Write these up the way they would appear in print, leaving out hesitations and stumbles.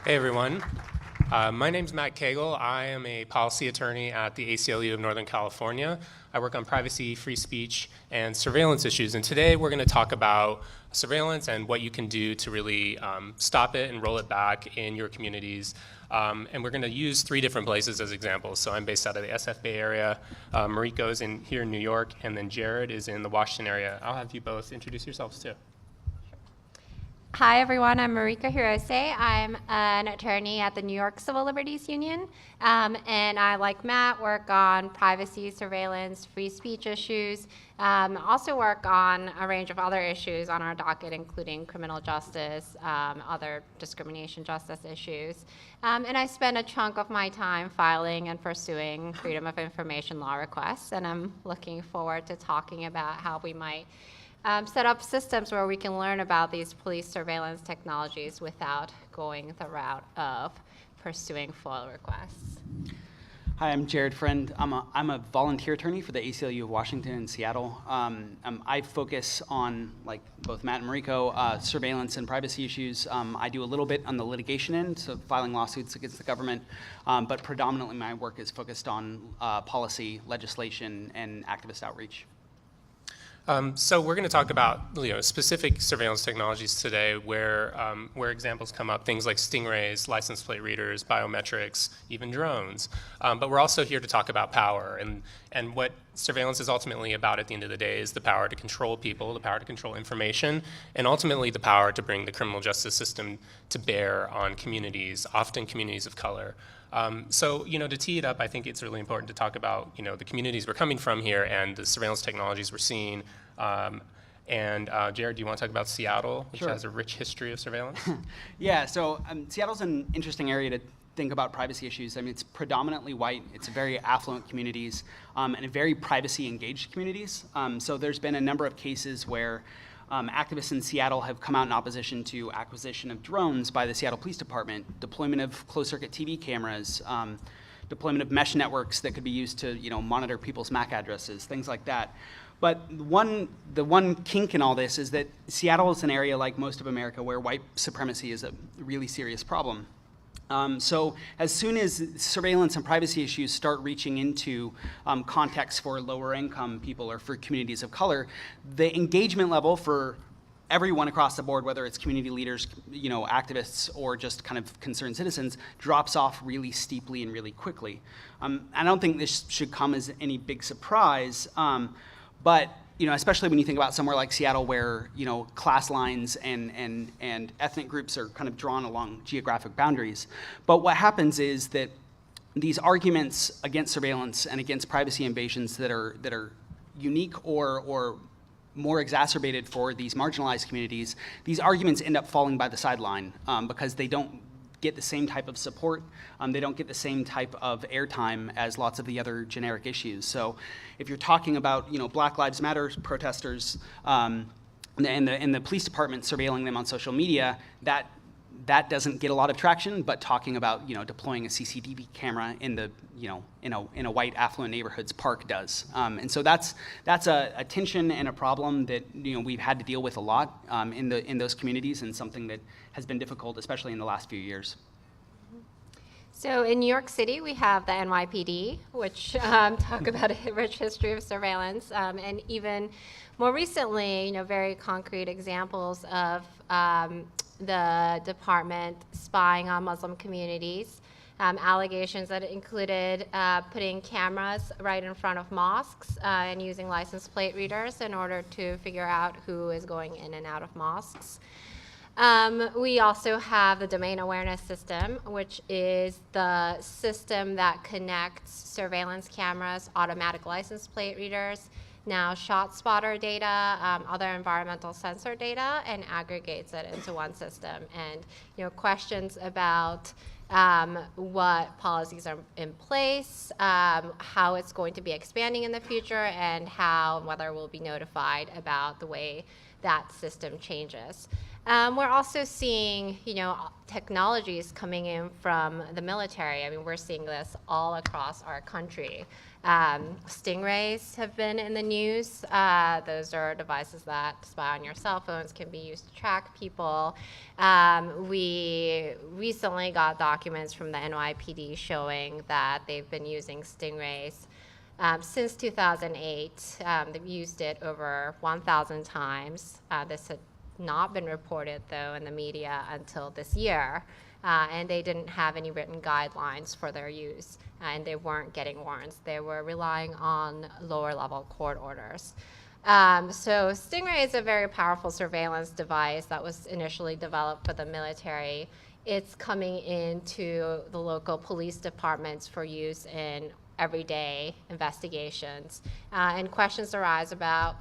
Hey everyone, my name's Matt Cagle. I am a policy attorney at the ACLU of Northern California. I work on privacy, free speech, and surveillance issues. And today we're going to talk about surveillance and what you can do to really stop it and roll it back in your communities. And we're going to use 3 different places as examples. So I'm based out of the SF Bay area. Mariko is here in New York, and then Jared is in the Washington area. I'll have you both introduce yourselves too. Hi everyone, I'm Mariko Hirose. I'm an attorney at the New York Civil Liberties Union, and I, like Matt, work on privacy, surveillance, free speech issues. Also work on a range of other issues on our docket, including criminal justice, other discrimination justice issues. And I spend a chunk of my time filing and pursuing freedom of information law requests, and I'm looking forward to talking about how we might set up systems where we can learn about these police surveillance technologies without going the route of pursuing FOIL requests. Hi, I'm Jared Friend. I'm a volunteer attorney for the ACLU of Washington and Seattle. I focus on, like both Matt and Mariko, surveillance and privacy issues. I do a little bit on the litigation end, so filing lawsuits against the government, but predominantly my work is focused on policy, legislation, and activist outreach. So we're going to talk about specific surveillance technologies today where examples come up, things like stingrays, license plate readers, biometrics, even drones. But we're also here to talk about power, and what surveillance is ultimately about at the end of the day is the power to control people, the power to control information, and ultimately the power to bring the criminal justice system to bear on communities, often communities of color. So, to tee it up, I think it's really important to talk about, the communities we're coming from here and the surveillance technologies we're seeing. Jared, do you want to talk about Seattle, which Sure. has a rich history of surveillance? Yeah, so Seattle's an interesting area to think about privacy issues. I mean, it's predominantly white, it's very affluent communities, and very privacy-engaged communities. So there's been a number of cases where activists in Seattle have come out in opposition to acquisition of drones by the Seattle Police Department, deployment of closed-circuit TV cameras, deployment of mesh networks that could be used to monitor people's MAC addresses, things like that. But the one kink in all this is that Seattle is an area, like most of America, where white supremacy is a really serious problem. So as soon as surveillance and privacy issues start reaching into contexts for lower income people or for communities of color, the engagement level for everyone across the board, whether it's community leaders, activists, or just kind of concerned citizens, drops off really steeply and really quickly. I don't think this should come as any big surprise, but especially when you think about somewhere like Seattle where, class lines and ethnic groups are kind of drawn along geographic boundaries. But what happens is that these arguments against surveillance and against privacy invasions that are unique or more exacerbated for these marginalized communities, these arguments end up falling by the sideline because they don't get the same type of support, they don't get the same type of airtime as lots of the other generic issues. So if you're talking about Black Lives Matter protesters and the police department surveilling them on social media, that doesn't get a lot of traction, but talking about deploying a CCTV camera in the in a white affluent neighborhood's park does. And so that's a tension and a problem that we've had to deal with a lot in those communities, and something that has been difficult, especially in the last few years. So in New York City, we have the NYPD, which talk about a rich history of surveillance, and even more recently, very concrete examples of the department spying on Muslim communities, allegations that included putting cameras right in front of mosques and using license plate readers in order to figure out who is going in and out of mosques. We also have the domain awareness system, which is the system that connects surveillance cameras, automatic license plate readers, now shot spotter data, other environmental sensor data, and aggregates it into one system. And questions about what policies are in place, how it's going to be expanding in the future, and whether we'll be notified about the way that system changes. We're also seeing, technologies coming in from the military. I mean, we're seeing this all across our country. Stingrays have been in the news. Those are devices that spy on your cell phones, can be used to track people. We recently got documents from the NYPD showing that they've been using stingrays since 2008. They've used it over 1,000 times. This had not been reported, though, in the media until this year. And they didn't have any written guidelines for their use, and they weren't getting warrants. They were relying on lower-level court orders. So Stingray is a very powerful surveillance device that was initially developed for the military. It's coming into the local police departments for use in everyday investigations. And questions arise about,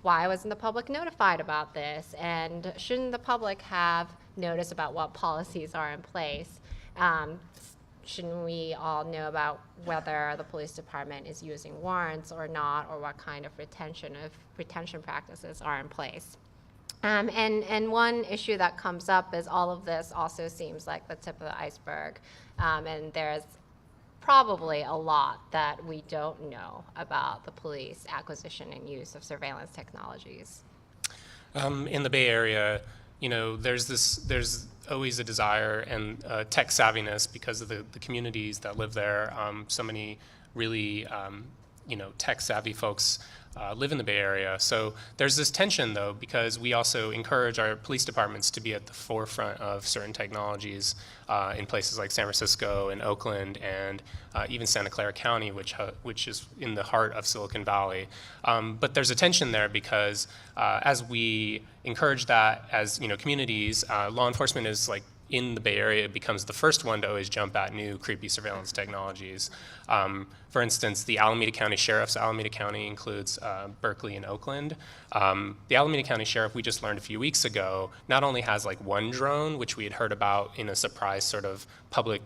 why wasn't the public notified about this? And shouldn't the public have notice about what policies are in place? Shouldn't we all know about whether the police department is using warrants or not, or what kind of retention practices are in place? And one issue that comes up is all of this also seems like the tip of the iceberg, and there's probably a lot that we don't know about the police acquisition and use of surveillance technologies. In the Bay Area, there's always a desire and tech savviness because of the communities that live there. So many really, tech savvy folks live in the Bay Area. So there's this tension, though, because we also encourage our police departments to be at the forefront of certain technologies in places like San Francisco and Oakland and even Santa Clara County, which is in the heart of Silicon Valley. But there's a tension there because as we encourage that as communities, law enforcement is like in the Bay Area, it becomes the first one to always jump at new creepy surveillance technologies. For instance, the Alameda County Sheriff's Alameda County includes Berkeley and Oakland. The Alameda County Sheriff, we just learned a few weeks ago, not only has like one drone, which we had heard about in a surprise sort of public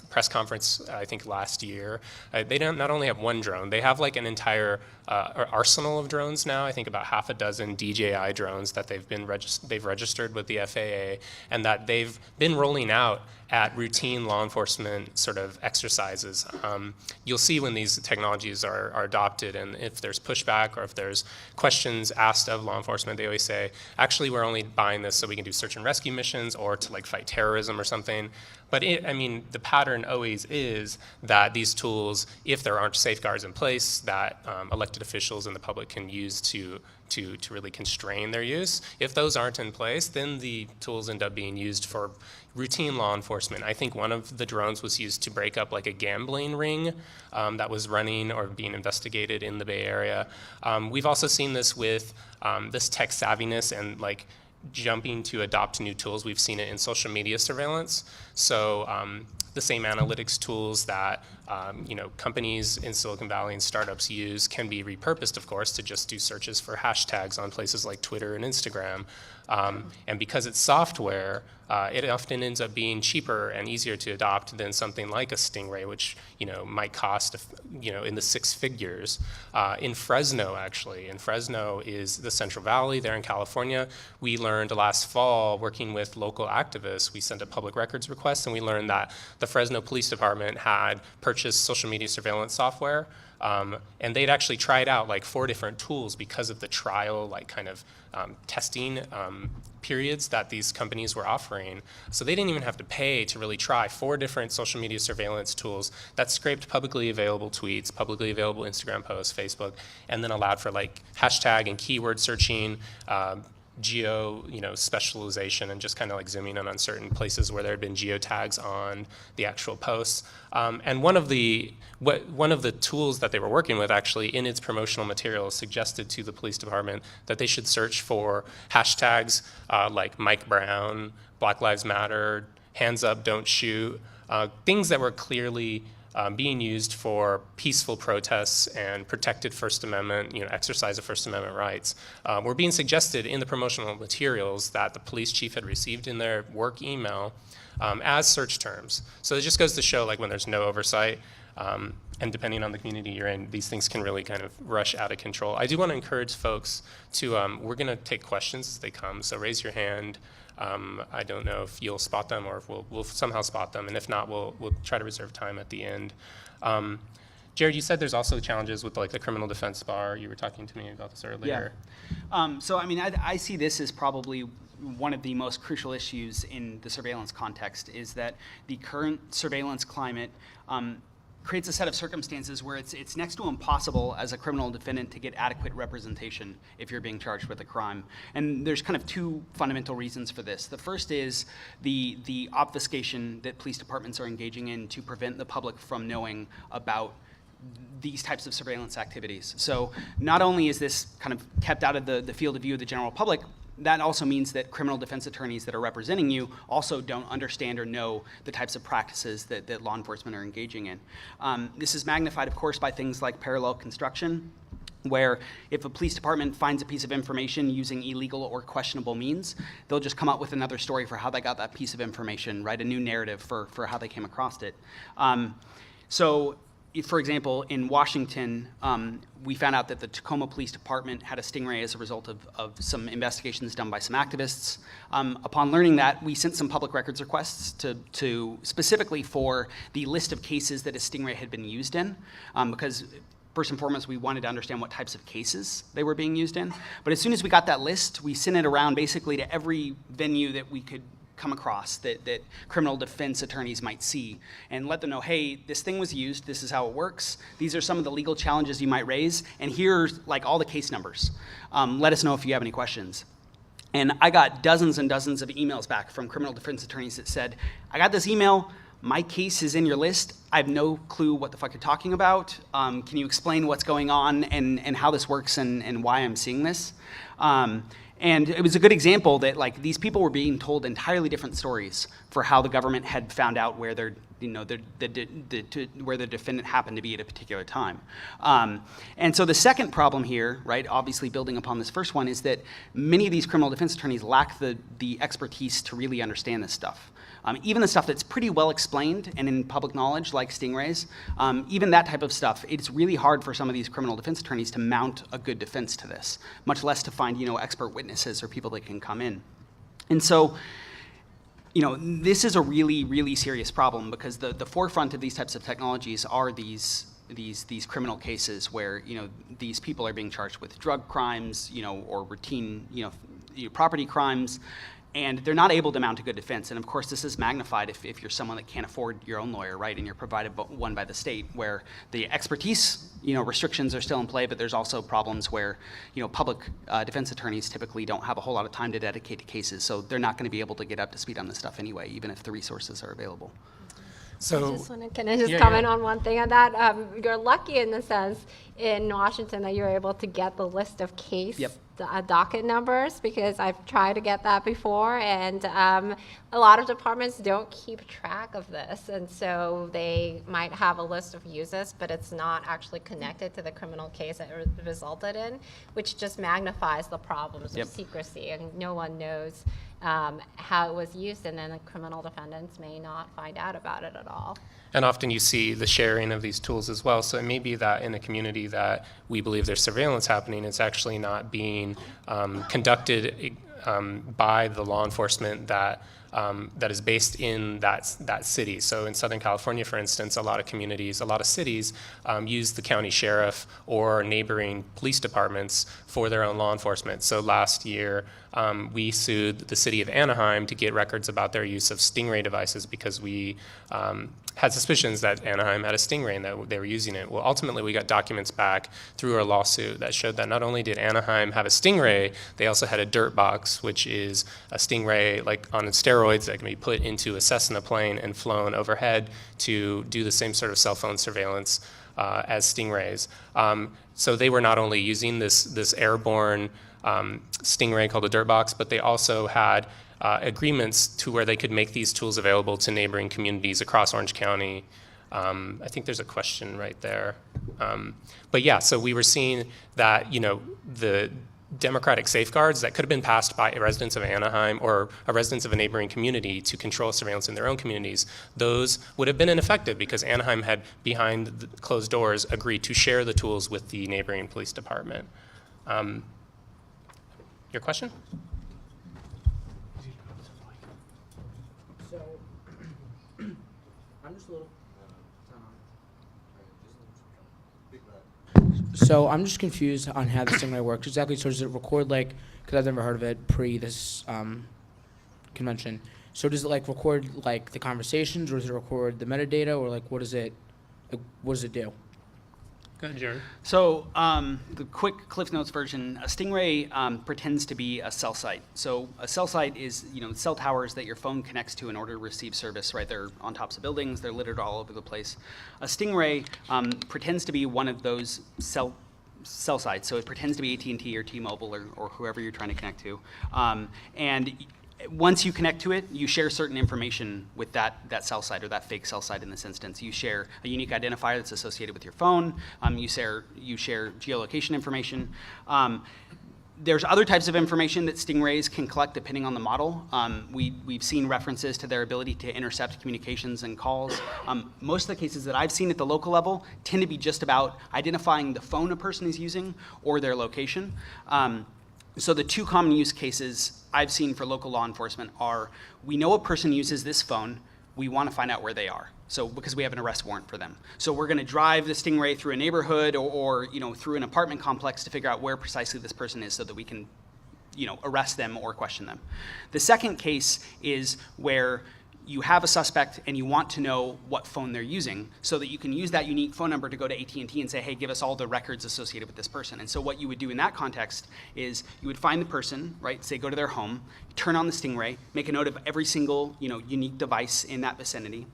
press conference, I think last year. They not only have one drone, they have like an entire arsenal of drones now. I think about half a dozen DJI drones that they've registered with the FAA, and that they've been rolling out at routine law enforcement sort of exercises. You'll see when these technologies are adopted, and if there's pushback or if there's questions asked of law enforcement, they always say, actually, we're only buying this so we can do search and rescue missions or to like fight terrorism or something. But the pattern always is that these tools, if there aren't safeguards in place that elected officials and the public can use to really constrain their use, if those aren't in place, then the tools end up being used for routine law enforcement. I think one of the drones was used to break up like a gambling ring that was running or being investigated in the Bay Area. We've also seen this with this tech savviness and like jumping to adopt new tools. We've seen it in social media surveillance. So the same analytics tools that companies in Silicon Valley and startups use can be repurposed, of course, to just do searches for hashtags on places like Twitter and Instagram. And because it's software, it often ends up being cheaper and easier to adopt than something like a Stingray, which might cost in the six figures. In Fresno, actually, Fresno is the Central Valley there in California. We learned last fall, working with local activists, we sent a public records request, and we learned that the Fresno Police Department had purchased social media surveillance software. And they'd actually tried out like 4 different tools because of the trial, like kind of testing periods that these companies were offering. So they didn't even have to pay to really try 4 different social media surveillance tools that scraped publicly available tweets, publicly available Instagram posts, Facebook, and then allowed for like hashtag and keyword searching, geo, specialization, and just kind of like zooming in on certain places where there had been geotags on the actual posts. And one of the tools that they were working with actually in its promotional materials suggested to the police department that they should search for hashtags like Mike Brown, Black Lives Matter, Hands Up, Don't Shoot, things that were clearly being used for peaceful protests and protected First Amendment, exercise of First Amendment rights, were being suggested in the promotional materials that the police chief had received in their work email as search terms. So it just goes to show, like, when there's no oversight, and depending on the community you're in, these things can really kind of rush out of control. I do want to encourage folks to, we're going to take questions as they come, so raise your hand. I don't know if you'll spot them or if we'll somehow spot them, and if not, we'll try to reserve time at the end. Jared, you said there's also challenges with like the criminal defense bar. You were talking to me about this earlier. So I mean, I see this as probably one of the most crucial issues in the surveillance context, is that the current surveillance climate creates a set of circumstances where it's next to impossible as a criminal defendant to get adequate representation if you're being charged with a crime. And there's kind of two fundamental reasons for this. The first is the obfuscation that police departments are engaging in to prevent the public from knowing about these types of surveillance activities. So not only is this kind of kept out of the field of view of the general public, that also means that criminal defense attorneys that are representing you also don't understand or know the types of practices that law enforcement are engaging in. This is magnified, of course, by things like parallel construction, where if a police department finds a piece of information using illegal or questionable means, they'll just come up with another story for how they got that piece of information, write a new narrative for how they came across it. For example, in Washington, we found out that the Tacoma Police Department had a stingray as a result of some investigations done by some activists. Upon learning that, we sent some public records requests to specifically for the list of cases that a stingray had been used in, because first and foremost, we wanted to understand what types of cases they were being used in. But as soon as we got that list, we sent it around basically to every venue that we could come across that criminal defense attorneys might see, and let them know, hey, this thing was used, this is how it works, these are some of the legal challenges you might raise, and here's like all the case numbers. Let us know if you have any questions. And I got dozens and dozens of emails back from criminal defense attorneys that said, I got this email, my case is in your list, I have no clue what the fuck you're talking about, can you explain what's going on and how this works and why I'm seeing this? And it was a good example that like these people were being told entirely different stories for how the government had found out where where the defendant happened to be at a particular time. And so the second problem here, right, obviously building upon this first one, is that many of these criminal defense attorneys lack the expertise to really understand this stuff. Even the stuff that's pretty well explained and in public knowledge, like stingrays, even that type of stuff, it's really hard for some of these criminal defense attorneys to mount a good defense to this, much less to find, expert witnesses or people that can come in. And so, this is a really, really serious problem, because the forefront of these types of technologies are these criminal cases where, these people are being charged with drug crimes, or routine, property crimes, and they're not able to mount a good defense. And of course, this is magnified if you're someone that can't afford your own lawyer, right? And you're provided one by the state, where the expertise, restrictions are still in play, but there's also problems where, public defense attorneys typically don't have a whole lot of time to dedicate to cases, so they're not going to be able to get up to speed on this stuff anyway, even if the resources are available. So, can I just comment on one thing on that? You're lucky in the sense in Washington that you're able to get the list of case docket numbers, because I've tried to get that before, and a lot of departments don't keep track of this, and so they might have a list of users, but it's not actually connected to the criminal case that it resulted in, which just magnifies the problems of secrecy, and no one knows how it was used, and then the criminal defendants may not find out about it at all. And often you see the sharing of these tools as well. So it may be that in a community that we believe there's surveillance happening, it's actually not being conducted by the law enforcement that is based in that city. So in Southern California, for instance, a lot of communities, a lot of cities use the county sheriff or neighboring police departments for their own law enforcement. So last year, we sued the city of Anaheim to get records about their use of stingray devices, because we had suspicions that Anaheim had a stingray and that they were using it. Well, ultimately, we got documents back through our lawsuit that showed that not only did Anaheim have a stingray, they also had a dirt box, which is a stingray like on steroids that can be put into a Cessna plane and flown overhead to do the same sort of cell phone surveillance as stingrays. So they were not only using this airborne stingray called a dirt box, but they also had agreements to where they could make these tools available to neighboring communities across Orange County. I think there's a question right there. But yeah, so we were seeing that, the democratic safeguards that could have been passed by residents of Anaheim or residents of a neighboring community to control surveillance in their own communities, those would have been ineffective, because Anaheim had, behind the closed doors, agreed to share the tools with the neighboring police department. Your question? So, I'm just a little. So I'm just confused on how the Stingray works exactly. So does it record like? Because I've never heard of it pre this convention. So does it like record like the conversations, or does it record the metadata, or like what does it do? Go ahead, Jared. So the quick Cliff Notes version, a Stingray pretends to be a cell site. So a cell site is, cell towers that your phone connects to in order to receive service, right? They're on tops of buildings, they're littered all over the place. A Stingray pretends to be one of those cell sites. So it pretends to be AT&T or T-Mobile or whoever you're trying to connect to. And once you connect to it, you share certain information with that cell site or that fake cell site in this instance. You share a unique identifier that's associated with your phone. You share geolocation information. There's other types of information that Stingrays can collect depending on the model. We've seen references to their ability to intercept communications and calls. Most of the cases that I've seen at the local level tend to be just about identifying the phone a person is using or their location. So the two common use cases I've seen for local law enforcement are, we know a person uses this phone, we want to find out where they are. So because we have an arrest warrant for them. So we're going to drive the Stingray through a neighborhood or through an apartment complex to figure out where precisely this person is so that we can arrest them or question them. The second case is where you have a suspect and you want to know what phone they're using so that you can use that unique phone number to go to AT&T and say, hey, give us all the records associated with this person. And so what you would do in that context is you would find the person, right, say go to their home, turn on the Stingray, make a note of every single unique device in that vicinity,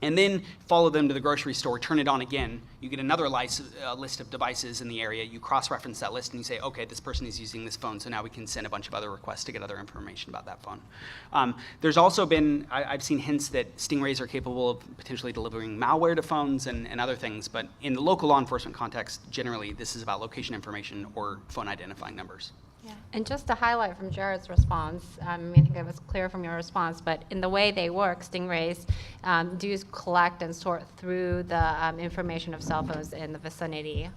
and then follow them to the grocery store, turn it on again. You get another list of devices in the area. You cross-reference that list and you say, okay, this person is using this phone, so now we can send a bunch of other requests to get other information about that phone. There's also been, I've seen hints that Stingrays are capable of potentially delivering malware to phones and other things, but in the local law enforcement context, generally, this is about location information or phone identifying numbers. Yeah. And just to highlight from Jared's response, I think it was clear from your response, but in the way they work, Stingrays do collect and sort through the information of cell phones in the vicinity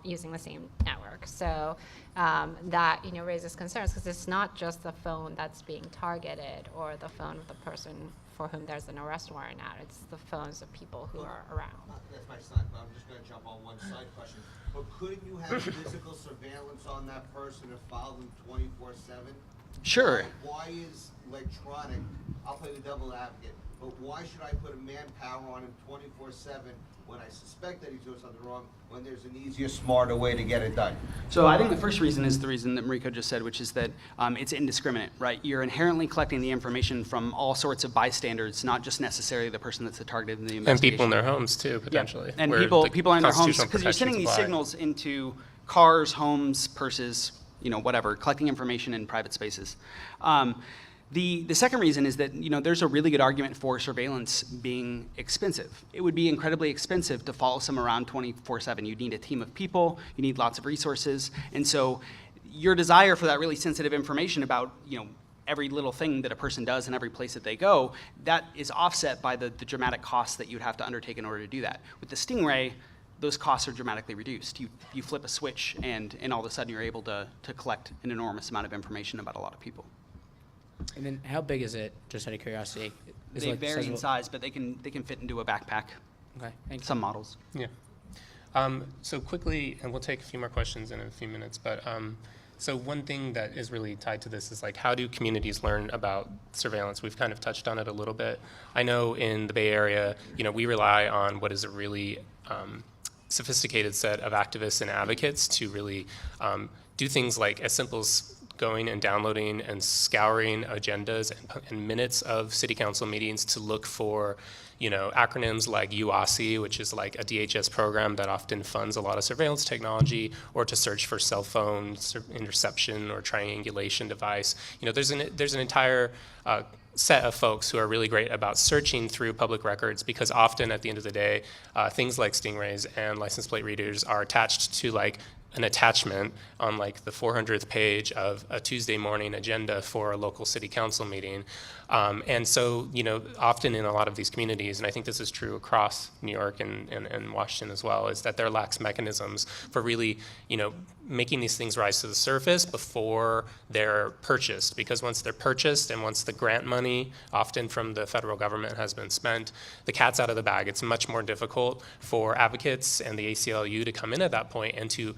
using the same network. So that raises concerns because it's not just the phone that's being targeted or the phone of the person for whom there's an arrest warrant out. It's the phones of people who are around. That's my son, but I'm just going to jump on one side question. But couldn't you have physical surveillance on that person and follow them 24/7? Sure. Why is electronic, I'll play the devil advocate, but why should I put a manpower on him 24/7 when I suspect that he's doing something wrong, when there's an easier, smarter way to get it done? So I think the first reason is the reason that Mariko just said, which is that it's indiscriminate, right? You're inherently collecting the information from all sorts of bystanders, not just necessarily the person that's the target in the investigation. And people in their homes too, potentially. Yeah. And where people are in their homes constitutional because you're sending these protections signals into cars, homes, purses, whatever, collecting information in private spaces. The second reason is that there's a really good argument for surveillance being expensive. It would be incredibly expensive to follow someone around 24/7. You need a team of people, you need lots of resources, and so your desire for that really sensitive information about every little thing that a person does in every place that they go, that is offset by the dramatic costs that you'd have to undertake in order to do that. With the Stingray, those costs are dramatically reduced. You flip a switch and all of a sudden you're able to collect an enormous amount of information about a lot of people. And then how big is it, just out of curiosity? Is it They like the vary size in of a- size, but they can fit into a backpack, Okay, thanks. some models. Yeah. So quickly, and we'll take a few more questions in a few minutes, but so one thing that is really tied to this is like, how do communities learn about surveillance? We've kind of touched on it a little bit. I know in the Bay Area, we rely on what is a really sophisticated set of activists and advocates to really do things like as simple as going and downloading and scouring agendas and minutes of city council meetings to look for, acronyms like UASI, which is like a DHS program that often funds a lot of surveillance technology, or to search for cell phone interception or triangulation device. There's an entire set of folks who are really great about searching through public records, because often at the end of the day, things like Stingrays and license plate readers are attached to like an attachment on like the 400th page of a Tuesday morning agenda for a local city council meeting. And so, often in a lot of these communities, and I think this is true across New York and Washington as well, is that there lacks mechanisms for really, making these things rise to the surface before they're purchased. Because once they're purchased and once the grant money, often from the federal government, has been spent, the cat's out of the bag. It's much more difficult for advocates and the ACLU to come in at that point and to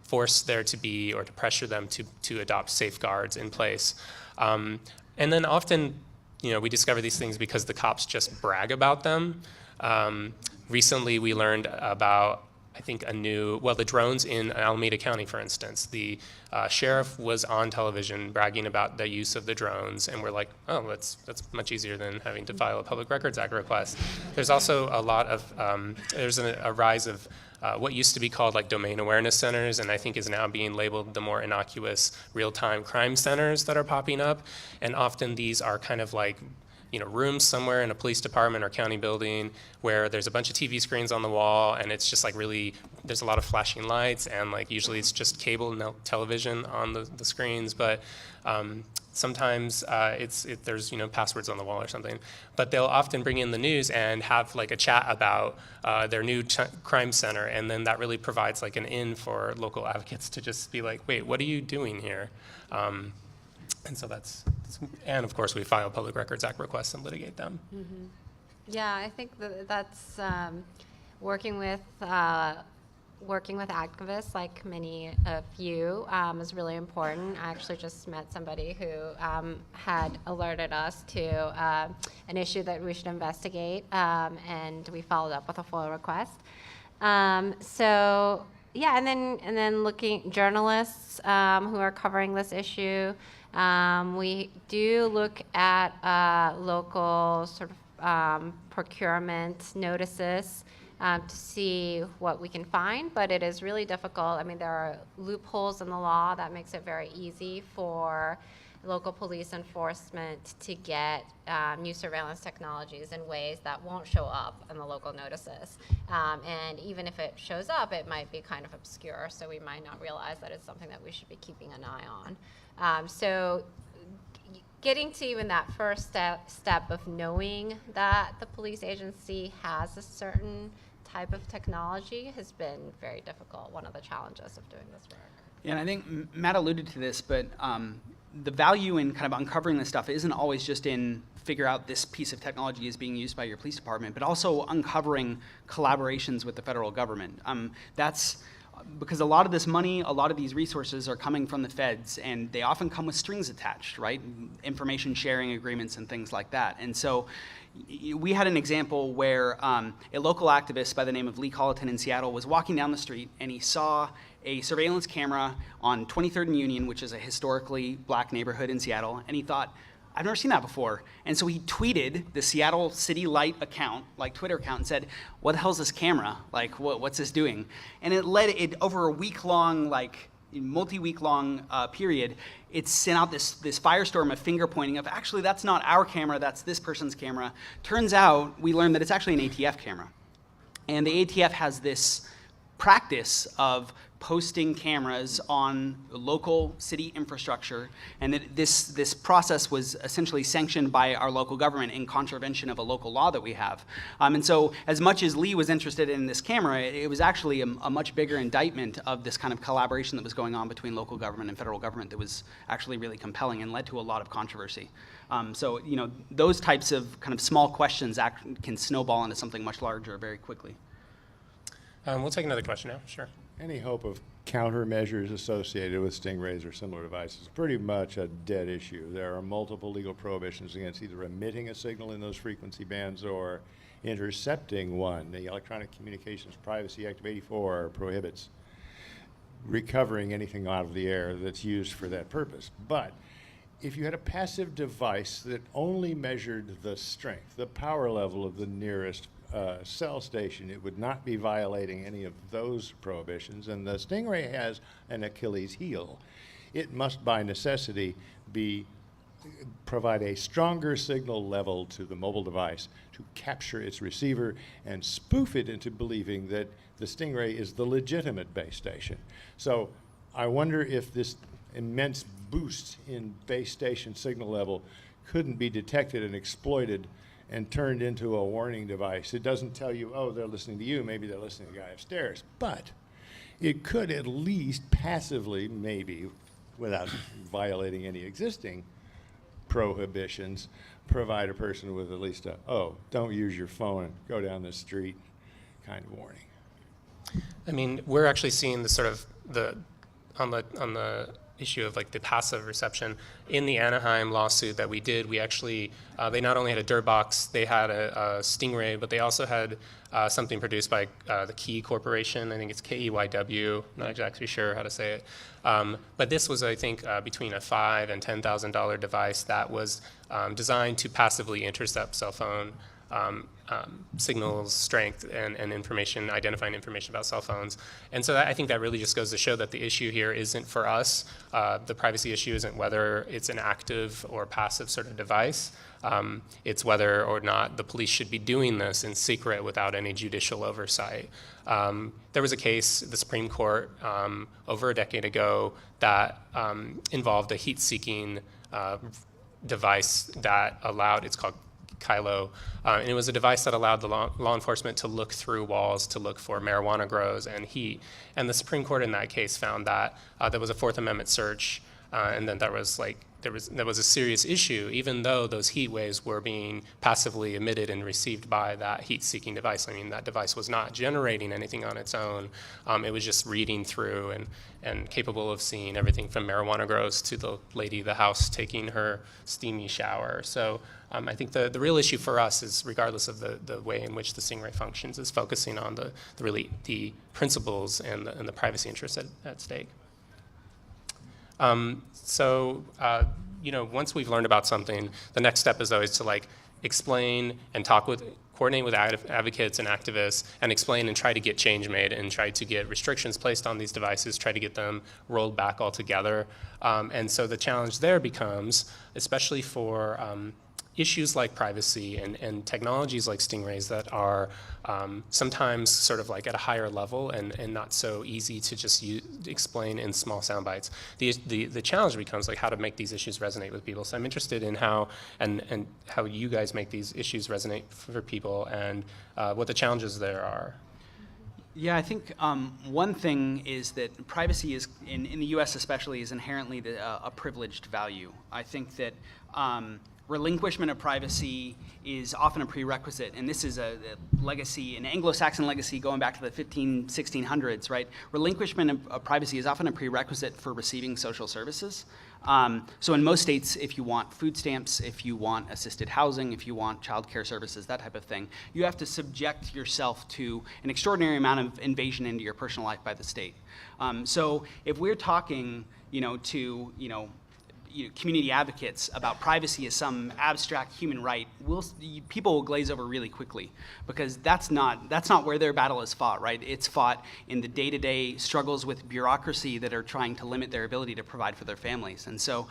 force there to be, or to pressure them to adopt safeguards in place. And then often, we discover these things because the cops just brag about them. Recently, we learned about, I think, the drones in Alameda County, for instance. The sheriff was on television bragging about the use of the drones, and we're like, oh, that's much easier than having to file a Public Records Act request. There's also a lot of, there's a rise of what used to be called like domain awareness centers, and I think is now being labeled the more innocuous real-time crime centers that are popping up. And often these are kind of like, rooms somewhere in a police department or county building where there's a bunch of TV screens on the wall, and it's just like really, there's a lot of flashing lights, and like usually it's just cable television on the screens, but sometimes there's passwords on the wall or something. But they'll often bring in the news and have like a chat about their new crime center, and then that really provides like an in for local advocates to just be like, wait, what are you doing here? And so and of course we file Public Records Act requests and litigate them. Mm-hmm. Yeah, I think that's working with activists like many of you is really important. I actually just met somebody who had alerted us to an issue that we should investigate, and we followed up with a FOIL request. So yeah, and then looking journalists who are covering this issue. We do look at local sort of procurement notices to see what we can find, but it is really difficult. I mean, there are loopholes in the law that makes it very easy for local police enforcement to get new surveillance technologies in ways that won't show up in the local notices. And even if it shows up, it might be kind of obscure, so we might not realize that it's something that we should be keeping an eye on. So getting to even that first step of knowing that the police agency has a certain type of technology has been very difficult, one of the challenges of doing this work. Yeah, and I think Matt alluded to this, but the value in kind of uncovering this stuff isn't always just in figure out this piece of technology is being used by your police department, but also uncovering collaborations with the federal government. That's because a lot of this money, a lot of these resources are coming from the feds, and they often come with strings attached, right? Information sharing agreements and things like that. And so we had an example where a local activist by the name of Lee Colleton in Seattle was walking down the street, and he saw a surveillance camera on 23rd and Union, which is a historically black neighborhood in Seattle, and he thought, I've never seen that before. And so he tweeted the Seattle City Light account, like Twitter account, and said, what the hell is this camera? Like, what's this doing? And it led it over a week-long, like multi-week-long period. It sent out this firestorm of finger pointing of, actually, that's not our camera, that's this person's camera. Turns out, we learned that it's actually an ATF camera. And the ATF has this practice of posting cameras on local city infrastructure, and that this process was essentially sanctioned by our local government in contravention of a local law that we have. And so as much as Lee was interested in this camera, it was actually a much bigger indictment of this kind of collaboration that was going on between local government and federal government that was actually really compelling and led to a lot of controversy. So those types of kind of small questions can snowball into something much larger very quickly. We'll take another question now, sure. Any hope of countermeasures associated with stingrays or similar devices is pretty much a dead issue. There are multiple legal prohibitions against either emitting a signal in those frequency bands or intercepting one. The Electronic Communications Privacy Act of '84 prohibits recovering anything out of the air that's used for that purpose. But if you had a passive device that only measured the strength, the power level of the nearest cell station, it would not be violating any of those prohibitions. And the Stingray has an Achilles heel. It must by necessity be provide a stronger signal level to the mobile device to capture its receiver and spoof it into believing that the Stingray is the legitimate base station. So I wonder if this immense boost in base station signal level couldn't be detected and exploited and turned into a warning device. It doesn't tell you, oh, they're listening to you, maybe they're listening to the guy upstairs, but it could at least passively, maybe, without violating any existing prohibitions, provide a person with at least a, oh, don't use your phone, go down the street kind of warning. I mean, we're actually seeing the sort of on the issue of like the passive reception in the Anaheim lawsuit that we did. We actually they not only had a dirt box, they had a Stingray, but they also had something produced by the Key Corporation. I think it's KEYW. Not exactly sure how to say it. But this was, I think, between a $5,000 and $10,000 device that was designed to passively intercept cell phone signals strength and information, identifying information about cell phones. And so I think that really just goes to show that the issue here isn't for us. The privacy issue isn't whether it's an active or passive sort of device. It's whether or not the police should be doing this in secret without any judicial oversight. There was a case, the Supreme Court, over a decade ago that involved a heat-seeking device that allowed, it's called Kylo, and it was a device that allowed the law enforcement to look through walls to look for marijuana grows and heat. And the Supreme Court in that case found that there was a Fourth Amendment search, and then there was a serious issue, even though those heat waves were being passively emitted and received by that heat-seeking device. I mean, that device was not generating anything on its own. It was just reading through and capable of seeing everything from marijuana grows to the lady of the house taking her steamy shower. So I think the real issue for us is, regardless of the way in which the Stingray functions, is focusing on the principles and the privacy interests at stake. Once we've learned about something, the next step is always to explain and coordinate with advocates and activists and explain and try to get change made and try to get restrictions placed on these devices, try to get them rolled back altogether. And so the challenge there becomes, especially for issues like privacy and technologies like Stingrays that are sometimes sort of at a higher level and not so easy to just explain in small sound bites. The challenge becomes how to make these issues resonate with people. So I'm interested in how how you guys make these issues resonate for people and what the challenges there are. Yeah, I think one thing is that privacy is, in the US especially, is inherently a privileged value. I think that relinquishment of privacy is often a prerequisite, and this is a legacy, an Anglo-Saxon legacy going back to the 1600s, right? Relinquishment of privacy is often a prerequisite for receiving social services. So in most states, if you want food stamps, if you want assisted housing, if you want child care services, that type of thing, you have to subject yourself to an extraordinary amount of invasion into your personal life by the state. So if we're talking, to community advocates about privacy as some abstract human right, people will glaze over really quickly, because that's not where their battle is fought, right? It's fought in the day-to-day struggles with bureaucracy that are trying to limit their ability to provide for their families. And so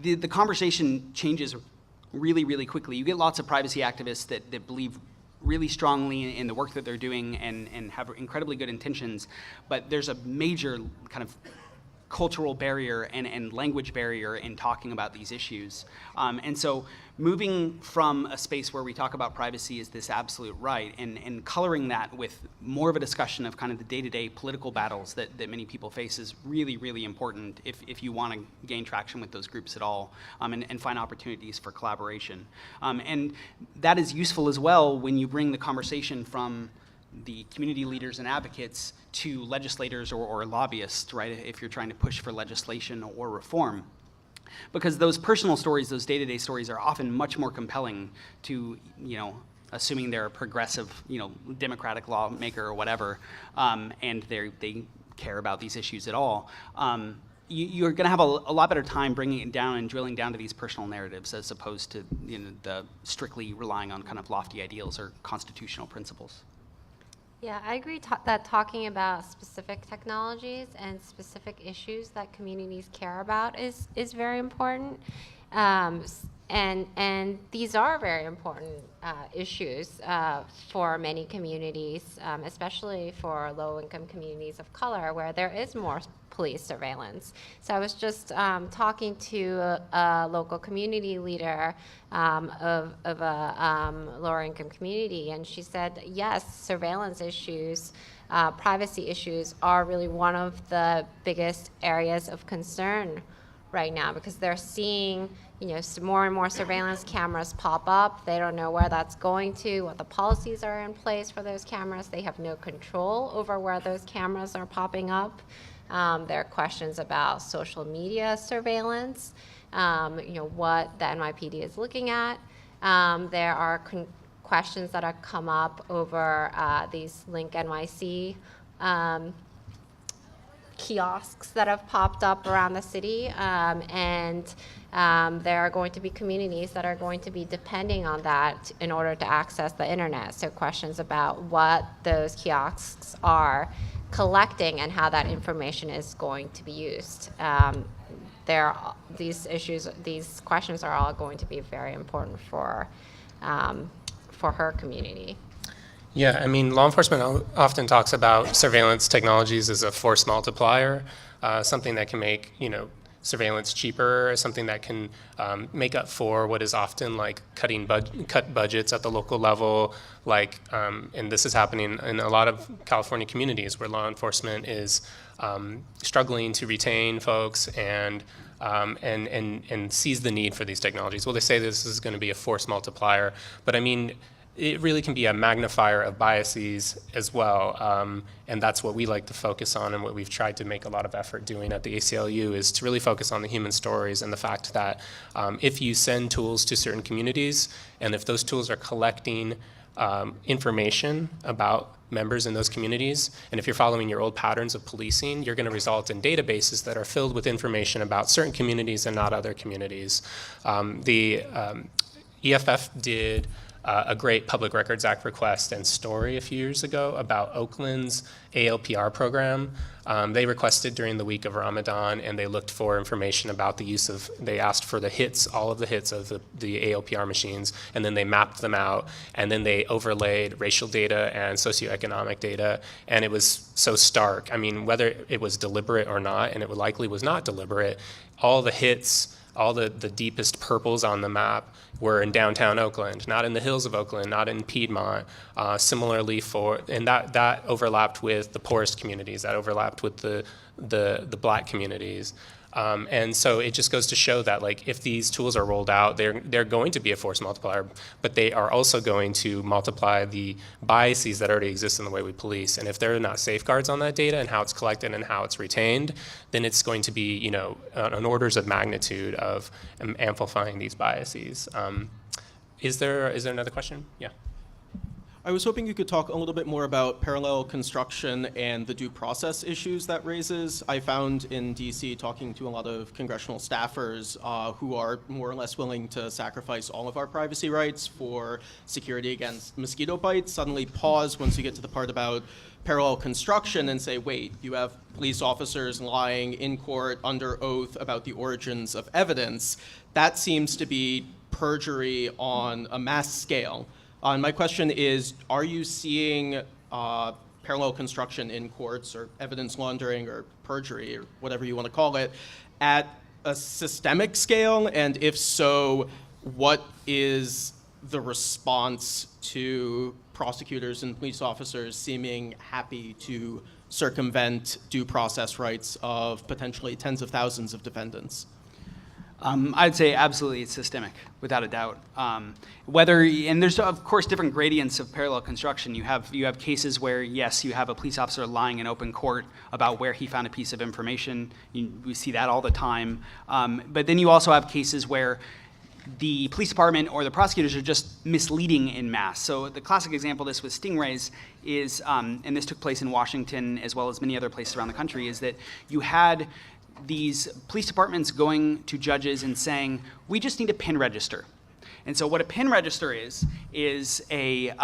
the conversation changes really, really quickly. You get lots of privacy activists that believe really strongly in the work that they're doing and have incredibly good intentions, but there's a major kind of cultural barrier and language barrier in talking about these issues. And so moving from a space where we talk about privacy as this absolute right and coloring that with more of a discussion of kind of the day-to-day political battles that many people face is really, really important if you want to gain traction with those groups at all, and find opportunities for collaboration. And that is useful as well when you bring the conversation from the community leaders and advocates to legislators or lobbyists, right, if you're trying to push for legislation or reform. Because those personal stories, those day-to-day stories are often much more compelling to, assuming they're a progressive, Democratic lawmaker or whatever, and they care about these issues at all. You're going to have a lot better time bringing it down and drilling down to these personal narratives as opposed to the strictly relying on kind of lofty ideals or constitutional principles. Yeah, I agree that talking about specific technologies and specific issues that communities care about is very important. And these are very important issues for many communities, especially for low-income communities of color, where there is more police surveillance. So I was just talking to a local community leader of a lower-income community, and she said, yes, surveillance issues, privacy issues are really one of the biggest areas of concern right now, because they're seeing, more and more surveillance cameras pop up. They don't know where that's going to, what the policies are in place for those cameras. They have no control over where those cameras are popping up. There are questions about social media surveillance, what the NYPD is looking at. There are questions that have come up over these Link NYC kiosks that have popped up around the city, and there are going to be communities that are going to be depending on that in order to access the internet. So questions about what those kiosks are collecting and how that information is going to be used. These questions are all going to be very important for her community. Yeah, I mean, law enforcement often talks about surveillance technologies as a force multiplier, something that can make, surveillance cheaper, something that can make up for what is often like cut budgets at the local level, and this is happening in a lot of California communities where law enforcement is struggling to retain folks and sees the need for these technologies. Well, they say this is going to be a force multiplier, but I mean, it really can be a magnifier of biases as well, and that's what we like to focus on, and what we've tried to make a lot of effort doing at the ACLU is to really focus on the human stories and the fact that if you send tools to certain communities, and if those tools are collecting information about members in those communities, and if you're following your old patterns of policing, you're going to result in databases that are filled with information about certain communities and not other communities. The EFF did a great Public Records Act request and story a few years ago about Oakland's ALPR program. They requested during the week of Ramadan, and they looked for information about the use of, they asked for the hits, all of the hits of the ALPR machines, and then they mapped them out, and then they overlaid racial data and socioeconomic data, and it was so stark. I mean, whether it was deliberate or not, and it likely was not deliberate, all the hits, all the deepest purples on the map were in downtown Oakland, not in the hills of Oakland, not in Piedmont. Similarly and that overlapped with the poorest communities, that overlapped with the black communities. And so it just goes to show that if these tools are rolled out, they're going to be a force multiplier, but they are also going to multiply the biases that already exist in the way we police. And if there are not safeguards on that data and how it's collected and how it's retained, then it's going to be, an orders of magnitude of amplifying these biases. Is there another question? Yeah. I was hoping you could talk a little bit more about parallel construction and the due process issues that raises. I found in DC talking to a lot of congressional staffers who are more or less willing to sacrifice all of our privacy rights for security against mosquito bites, suddenly pause once you get to the part about parallel construction and say, wait, you have police officers lying in court under oath about the origins of evidence. That seems to be perjury on a mass scale. My question is, are you seeing parallel construction in courts or evidence laundering or perjury or whatever you want to call it at a systemic scale? And if so, what is the response to prosecutors and police officers seeming happy to circumvent due process rights of potentially tens of thousands of defendants? I'd say absolutely it's systemic, without a doubt. And there's of course different gradients of parallel construction. You have cases where, yes, you have a police officer lying in open court about where he found a piece of information. We see that all the time. But then you also have cases where the police department or the prosecutors are just misleading in mass. So the classic example of this with stingrays is, and this took place in Washington as well as many other places around the country, is that you had these police departments going to judges and saying, we just need a PIN register. And so what a pin register is it's a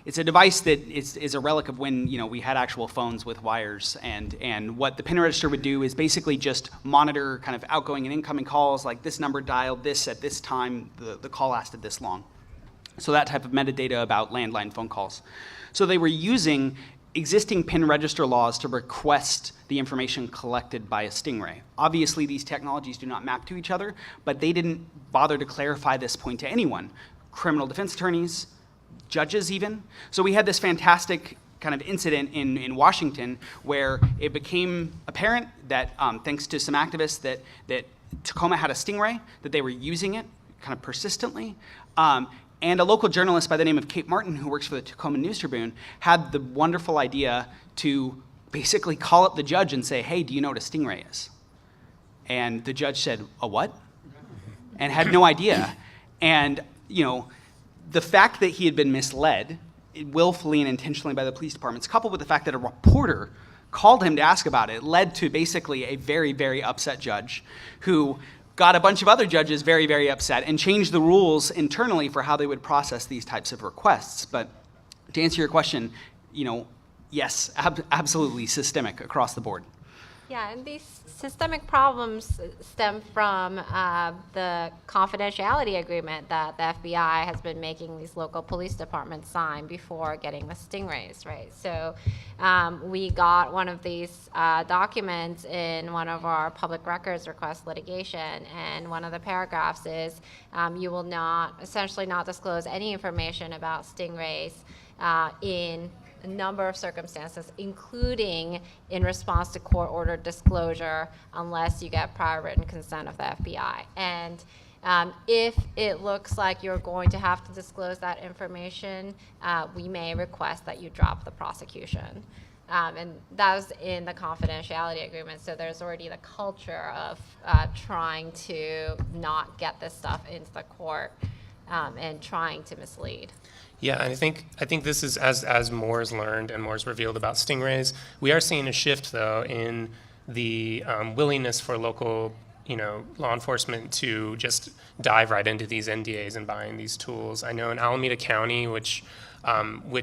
device that is a relic of when, you know, we had actual phones with wires. And what the pin register would do is basically just monitor kind of outgoing and incoming calls, like this number dialed this at this time, the call lasted this long. So that type of metadata about landline phone calls. So they were using existing pin register laws to request the information collected by a stingray. Obviously, these technologies do not map to each other, but they didn't bother to clarify this point to anyone. Criminal defense attorneys, judges even. So we had this fantastic kind of incident in Washington where it became apparent that, thanks to some activists, that Tacoma had a stingray, that they were using it kind of persistently. And a local journalist by the name of Kate Martin, who works for the Tacoma News Tribune, had the wonderful idea to basically call up the judge and say, hey, do you know what a stingray is? And the judge said, a what? And had no idea. And, you know, the fact that he had been misled willfully and intentionally by the police departments, coupled with the fact that a reporter called him to ask about it, led to basically a very, very upset judge who got a bunch of other judges very, very upset and changed the rules internally for how they would process these types of requests. But to answer your question, you know, yes, absolutely systemic across the board. Yeah, and these systemic problems stem from the confidentiality agreement that the FBI has been making these local police departments sign before getting the stingrays, right? So we got one of these documents in one of our public records request litigation, and one of the paragraphs is you will not, essentially not disclose any information about stingrays in a number of circumstances, including in response to court-ordered disclosure, unless you get prior written consent of the FBI. And if it looks like you're going to have to disclose that information, we may request that you drop the prosecution. And that was in the confidentiality agreement, so there's already the culture of trying to not get this stuff into the court and trying to mislead. Yeah, and I think this is, as more is learned and more is revealed about stingrays, we are seeing a shift, though, in the willingness for local, you know, law enforcement to just dive right into these NDAs and buying these tools. I know in Alameda County, which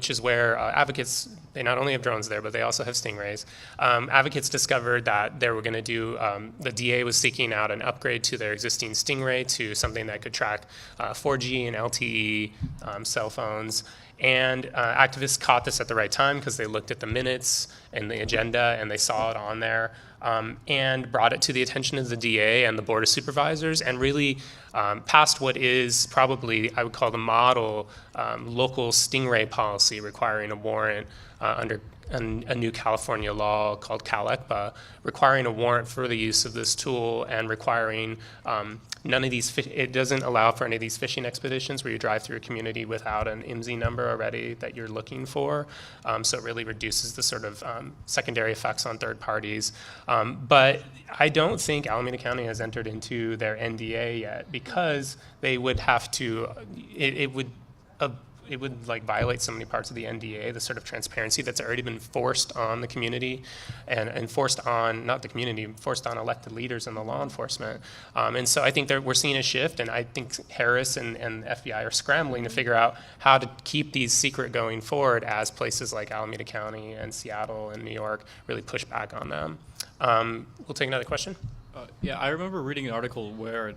is where advocates, they not only have drones there, but they also have stingrays. Advocates discovered that they were going to do, the DA was seeking out an upgrade to their existing stingray to something that could track 4G and LTE cell phones. And activists caught this at the right time because they looked at the minutes and the agenda and they saw it on there, and brought it to the attention of the DA and the Board of Supervisors, and really passed what is probably, I would call the model local stingray policy, requiring a warrant under a new California law called CalECPA, requiring a warrant for the use of this tool and requiring none of these, it doesn't allow for any of these fishing expeditions where you drive through a community without an IMSI number already that you're looking for. So it really reduces the sort of secondary effects on third parties. But I don't think Alameda County has entered into their NDA yet, because they would have to, it would like violate so many parts of the NDA, the sort of transparency that's already been forced on the community and forced on, not the community, forced on elected leaders in the law enforcement. And so I think we're seeing a shift, and I think Harris and FBI are scrambling to figure out how to keep these secret going forward as places like Alameda County and Seattle and New York really push back on them. We'll take another question. Yeah, I remember reading an article where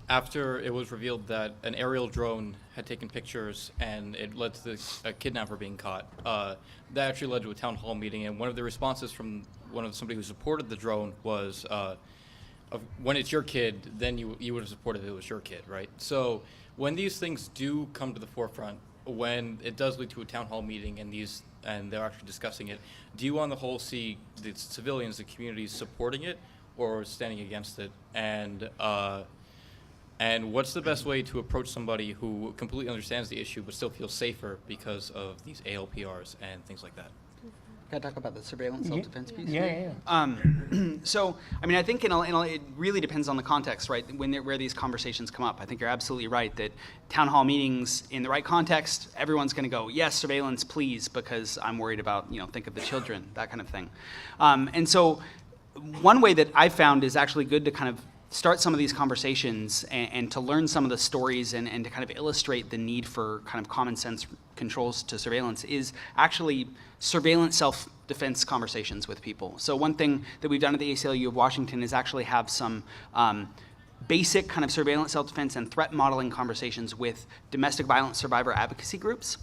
after it was revealed that an aerial drone had taken pictures and it led to a kidnapper being caught, that actually led to a town hall meeting, and one of the responses from somebody who supported the drone was, when it's your kid, then you would have supported it was your kid, right? So when these things do come to the forefront, when it does lead to a town hall meeting and they're actually discussing it, do you on the whole see the civilians, the communities supporting it or standing against it? And what's the best way to approach somebody who completely understands the issue but still feels safer because of these ALPRs and things like that? Can I talk about the surveillance self-defense piece? Yeah. So, I mean, I think it really depends on the context, right? Where these conversations come up. I think you're absolutely right that town hall meetings in the right context, everyone's going to go, yes, surveillance, please, because I'm worried about, think of the children, that kind of thing. And so, one way that I've found is actually good to kind of start some of these conversations and to learn some of the stories and to kind of illustrate the need for kind of common sense controls to surveillance is actually surveillance self-defense conversations with people. So one thing that we've done at the ACLU of Washington is actually have some basic kind of surveillance self-defense and threat modeling conversations with domestic violence survivor advocacy groups,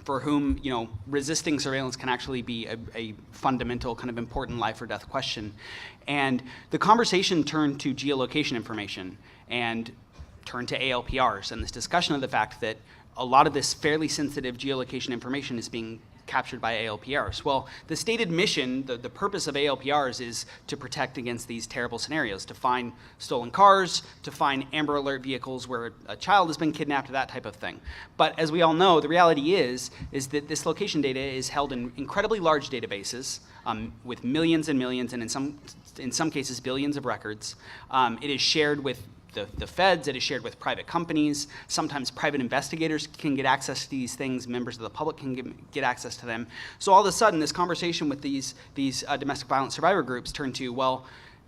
for whom, you know, resisting surveillance can actually be a fundamental kind of important life or death question. And the conversation turned to geolocation information and turned to ALPRs and this discussion of the fact that a lot of this fairly sensitive geolocation information is being captured by ALPRs. Well, the stated mission, the purpose of ALPRs is to protect against these terrible scenarios, to find stolen cars, to find Amber Alert vehicles where a child has been kidnapped, that type of thing. But as we all know, the reality is that this location data is held in incredibly large databases with millions and millions, and in some cases billions of records. It is shared with the feds, it is shared with private companies. Sometimes private investigators can get access to these things, members of the public can get access to them. So all of a sudden, this conversation with these domestic violence survivor groups turned to, well,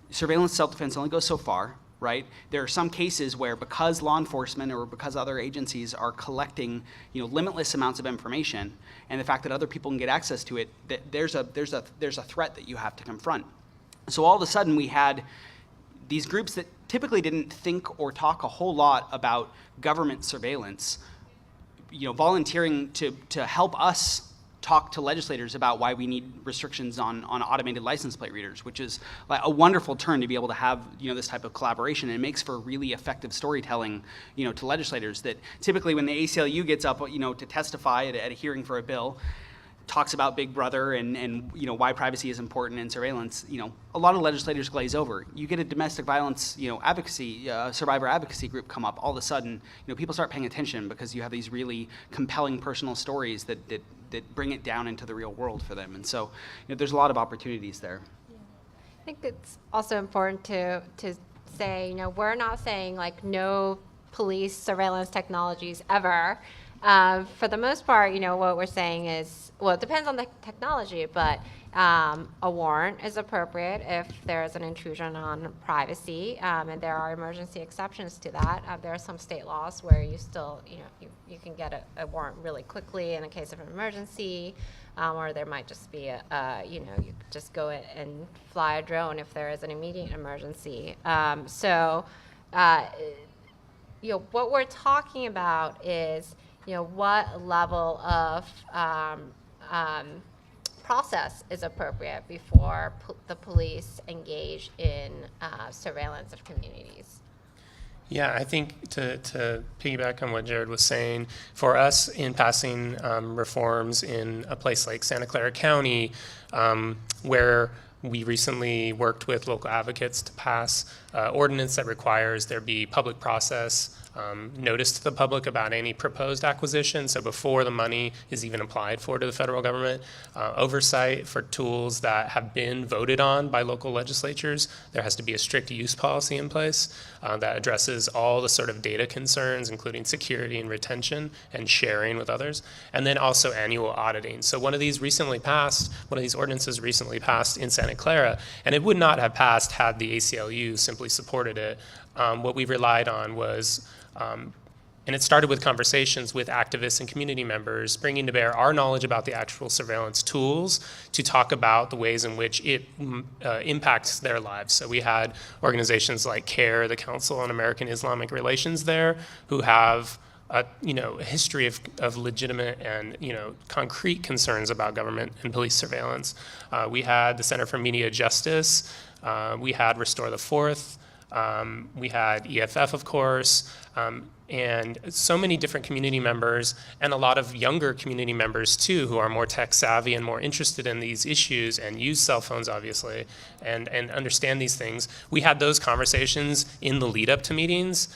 surveillance self-defense only goes so far, right? There are some cases where because law enforcement or because other agencies are collecting, you know, limitless amounts of information, and the fact that other people can get access to it, that there's a threat that you have to confront. So all of a sudden, we had these groups that typically didn't think or talk a whole lot about government surveillance, you know, volunteering to help us talk to legislators about why we need restrictions on automated license plate readers, which is like a wonderful turn to be able to have, you know, this type of collaboration. And it makes for really effective storytelling, you know, to legislators that typically when the ACLU gets up, you know, to testify at a hearing for a bill, talks about Big Brother and you know, why privacy is important in surveillance, you know, a lot of legislators glaze over. You get a domestic violence, you know, advocacy, survivor advocacy group come up, all of a sudden, you know, people start paying attention because you have these really compelling personal stories that bring it down into the real world for them. And so, you know, there's a lot of opportunities there. I think it's also important to say, you know, we're not saying like no police surveillance technologies ever. For the most part, you know, what we're saying is, well, it depends on the technology, but a warrant is appropriate if there's an intrusion on privacy, and there are emergency exceptions to that. There are some state laws where you still, you know, you can get a warrant really quickly in a case of an emergency, or there might just be you know, you just go and fly a drone if there is an immediate emergency. You know, what we're talking about is, you know, what level of process is appropriate before the police engage in surveillance of communities. Yeah, I think to piggyback on what Jared was saying, for us in passing reforms in a place like Santa Clara County, where we recently worked with local advocates to pass ordinance that requires there be public process, notice to the public about any proposed acquisition. So before the money is even applied for to the federal government, oversight for tools that have been voted on by local legislatures. There has to be a strict use policy in place that addresses all the sort of data concerns, including security and retention and sharing with others. And then also annual auditing. So one of these ordinances recently passed in Santa Clara, and it would not have passed had the ACLU simply supported it. What we relied on was, and it started with conversations with activists and community members, bringing to bear our knowledge about the actual surveillance tools to talk about the ways in which it impacts their lives. So we had organizations like CARE, the Council on American Islamic Relations there, who have a history of legitimate and concrete concerns about government and police surveillance. We had the Center for Media Justice. We had Restore the Fourth. We had EFF, of course, and so many different community members, and a lot of younger community members too, who are more tech savvy and more interested in these issues and use cell phones, obviously, and understand these things. We had those conversations in the lead up to meetings,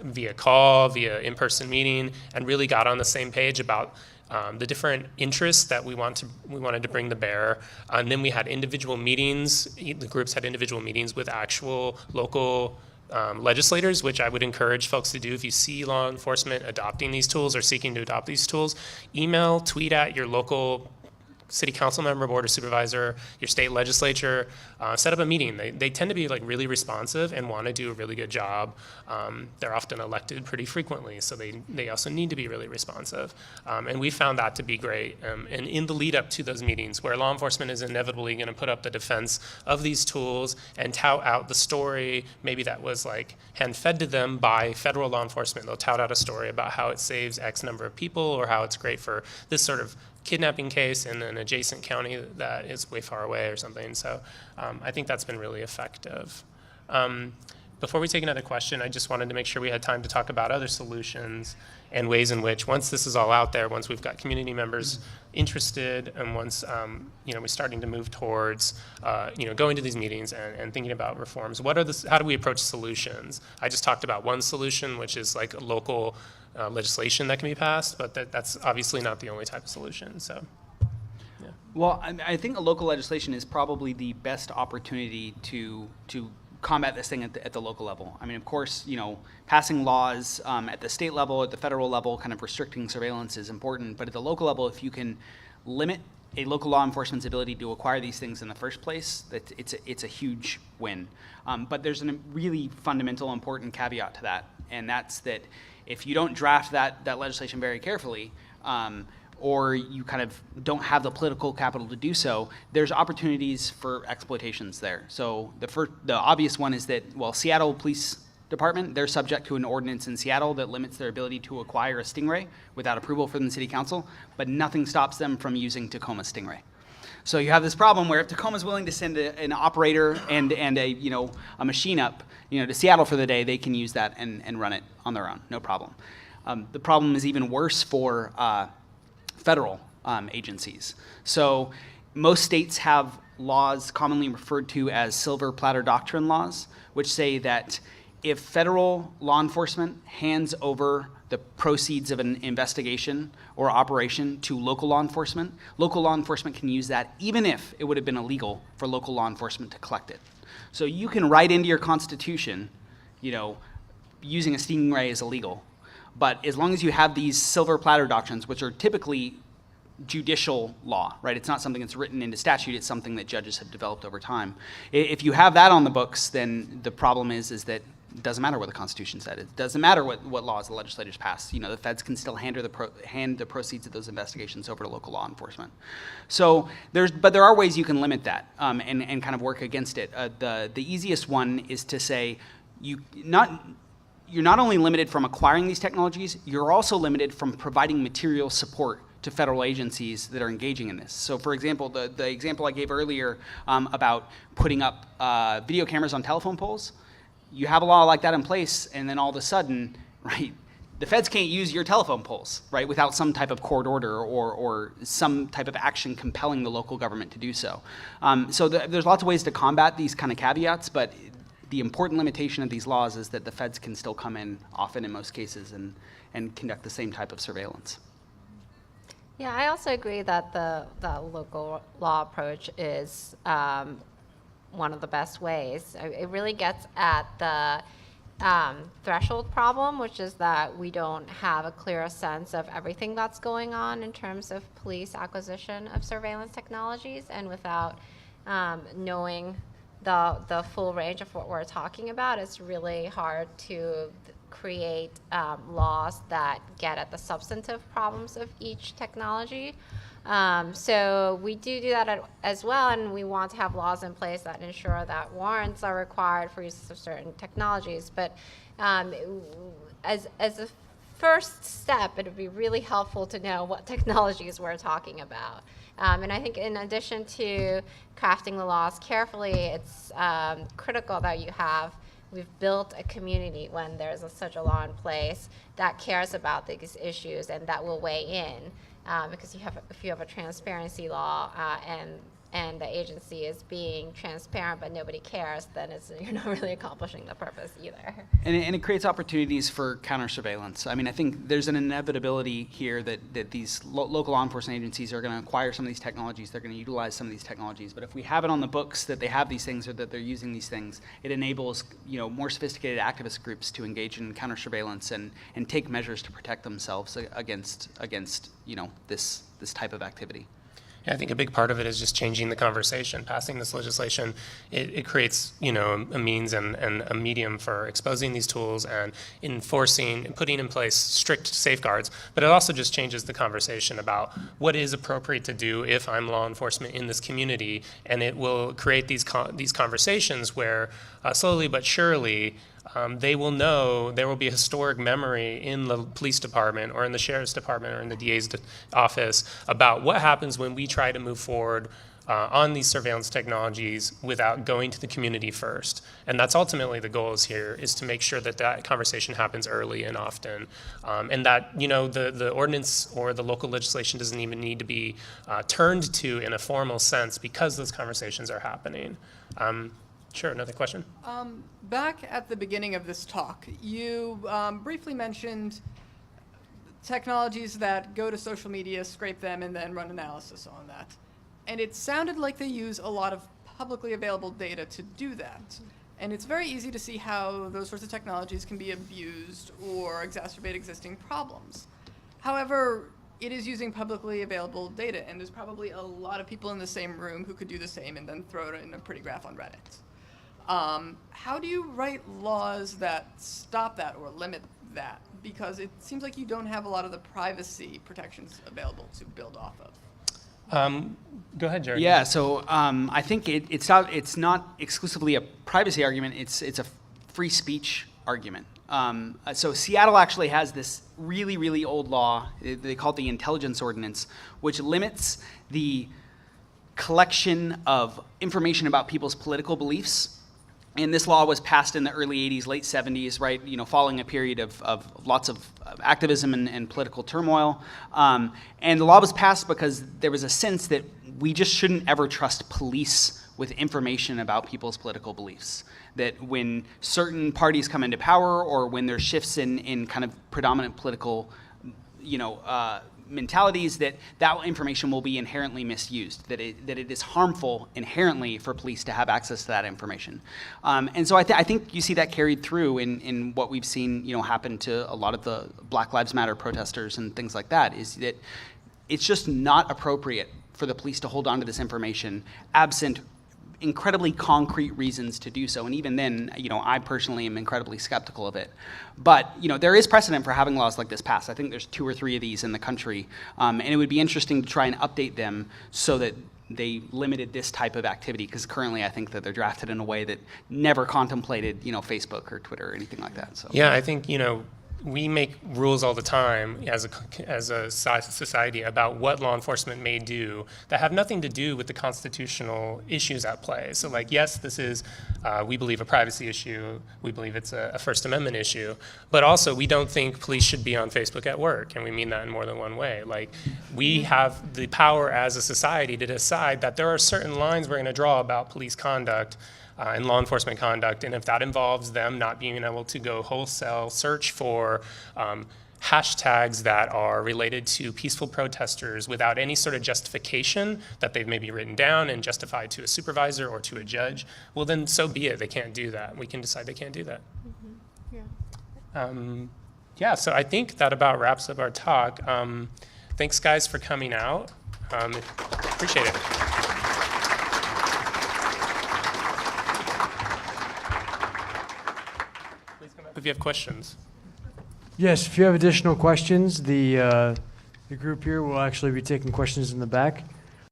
via call, via in-person meeting, and really got on the same page about the different interests that we wanted to bring to bear. And then we had individual meetings. The groups had individual meetings with actual local legislators, which I would encourage folks to do. If you see law enforcement adopting these tools or seeking to adopt these tools, email, tweet at your local city council member, board of supervisor, your state legislature, set up a meeting. They tend to be like really responsive and want to do a really good job. They're often elected pretty frequently, so they also need to be really responsive. And we found that to be great. And in the lead up to those meetings, where law enforcement is inevitably going to put up the defense of these tools and tout out the story, maybe that was like hand-fed to them by federal law enforcement. They'll tout out a story about how it saves X number of people or how it's great for this sort of kidnapping case in an adjacent county that is way far away or something. So I think that's been really effective. Before we take another question, I just wanted to make sure we had time to talk about other solutions and ways in which, once this is all out there, once we've got community members interested, and once we're starting to move towards going to these meetings and thinking about reforms, how do we approach solutions? I just talked about one solution, which is like a local legislation that can be passed, but that's obviously not the only type of solution. So, yeah. Well, I think a local legislation is probably the best opportunity to combat this thing at the local level. I mean, of course, passing laws at the state level, at the federal level, kind of restricting surveillance is important. But at the local level, if you can limit a local law enforcement's ability to acquire these things in the first place, it's a huge win. But there's a really fundamental, important caveat to that, and that's that if you don't draft that legislation very carefully, or you kind of don't have the political capital to do so, there's opportunities for exploitations there. So the obvious one is that, Seattle Police Department, they're subject to an ordinance in Seattle that limits their ability to acquire a Stingray without approval from the city council, but nothing stops them from using Tacoma Stingray. So you have this problem where if Tacoma's willing to send an operator and a machine up to Seattle for the day, they can use that and run it on their own, no problem. The problem is even worse for federal agencies. So most states have laws commonly referred to as silver platter doctrine laws, which say that if federal law enforcement hands over the proceeds of an investigation or operation to local law enforcement can use that even if it would have been illegal for local law enforcement to collect it. So you can write into your constitution, using a Stingray is illegal. But as long as you have these silver platter doctrines, which are typically judicial law, right? It's not something that's written into statute, it's something that judges have developed over time. If you have that on the books, then the problem is that it doesn't matter what the Constitution said. It doesn't matter what laws the legislators pass. The feds can still hand the proceeds of those investigations over to local law enforcement. So but there are ways you can limit that and kind of work against it. The easiest one is to say you're not only limited from acquiring these technologies, you're also limited from providing material support to federal agencies that are engaging in this. So for example, the example I gave earlier about putting up video cameras on telephone poles, you have a law like that in place, and then all of a sudden, right, the feds can't use your telephone poles, right, without some type of court order or some type of action compelling the local government to do so. So there's lots of ways to combat these kind of caveats, but the important limitation of these laws is that the feds can still come in, often in most cases, and conduct the same type of surveillance. Yeah, I also agree that the local law approach is one of the best ways. It really gets at the threshold problem, which is that we don't have a clear sense of everything that's going on in terms of police acquisition of surveillance technologies, and without knowing the full range of what we're talking about, it's really hard to create laws that get at the substantive problems of each technology. So we do that as well, and we want to have laws in place that ensure that warrants are required for use of certain technologies. But as a first step, it would be really helpful to know what technologies we're talking about. And I think in addition to crafting the laws carefully, it's critical that we've built a community when there's such a law in place that cares about these issues and that will weigh in. Because if you have a transparency law and the agency is being transparent but nobody cares, then you're not really accomplishing the purpose either. And it creates opportunities for counter surveillance. I mean, I think there's an inevitability here that these local law enforcement agencies are going to acquire some of these technologies, they're going to utilize some of these technologies. But if we have it on the books that they have these things or that they're using these things, it enables more sophisticated activist groups to engage in counter surveillance and take measures to protect themselves against this type of activity. I think a big part of it is just changing the conversation. Passing this legislation, it creates, you know, a means and a medium for exposing these tools and enforcing, putting in place strict safeguards. But it also just changes the conversation about what is appropriate to do if I'm law enforcement in this community, and it will create these conversations where slowly but surely they will know, there will be a historic memory in the police department or in the sheriff's department or in the DA's office about what happens when we try to move forward on these surveillance technologies without going to the community first. And that's ultimately the goal here, is to make sure that that conversation happens early and often. And that, you know, the ordinance or the local legislation doesn't even need to be turned to in a formal sense because those conversations are happening. Sure, another question? Back at the beginning of this talk, you briefly mentioned technologies that go to social media, scrape them, and then run analysis on that. And it sounded like they use a lot of publicly available data to do that. And it's very easy to see how those sorts of technologies can be abused or exacerbate existing problems. However, it is using publicly available data, and there's probably a lot of people in the same room who could do the same and then throw it in a pretty graph on Reddit. How do you write laws that stop that or limit that? Because it seems like you don't have a lot of the privacy protections available to build off of. Go ahead, Jared. Yeah, so I think it's not exclusively a privacy argument, it's a free speech argument. So Seattle actually has this really, really old law, they call it the Intelligence Ordinance, which limits the collection of information about people's political beliefs. And this law was passed in the early 80s, late 70s, right, you know, following a period of lots of activism and political turmoil. And the law was passed because there was a sense that we just shouldn't ever trust police with information about people's political beliefs. That when certain parties come into power or when there's shifts in kind of predominant political, you know, mentalities, that information will be inherently misused, that it is harmful inherently for police to have access to that information. And so I think you see that carried through in what we've seen, you know, happen to a lot of the Black Lives Matter protesters and things like that, is that it's just not appropriate for the police to hold on to this information absent incredibly concrete reasons to do so. And even then, you know, I personally am incredibly skeptical of it. But, you know, there is precedent for having laws like this passed. I think there's 2 or 3 of these in the country. And it would be interesting to try and update them so that they limited this type of activity, because currently I think that they're drafted in a way that never contemplated, you know, Facebook or Twitter or anything like that. So Yeah, I think, you know, we make rules all the time as a society about what law enforcement may do that have nothing to do with the constitutional issues at play. So, like, yes, this is, we believe, a privacy issue. We believe it's a First Amendment issue. But also, we don't think police should be on Facebook at work, and we mean that in more than one way. Like, we have the power as a society to decide that there are certain lines we're going to draw about police conduct and law enforcement conduct, and if that involves them not being able to go wholesale search for hashtags that are related to peaceful protesters without any sort of justification that they've maybe written down and justified to a supervisor or to a judge, well then so be it, they can't do that. We can decide they can't do that. Yeah, so I think that about wraps up our talk. Thanks guys for coming out. Appreciate it. If you have questions. Yes, if you have additional questions, the group here will actually be taking questions in the back.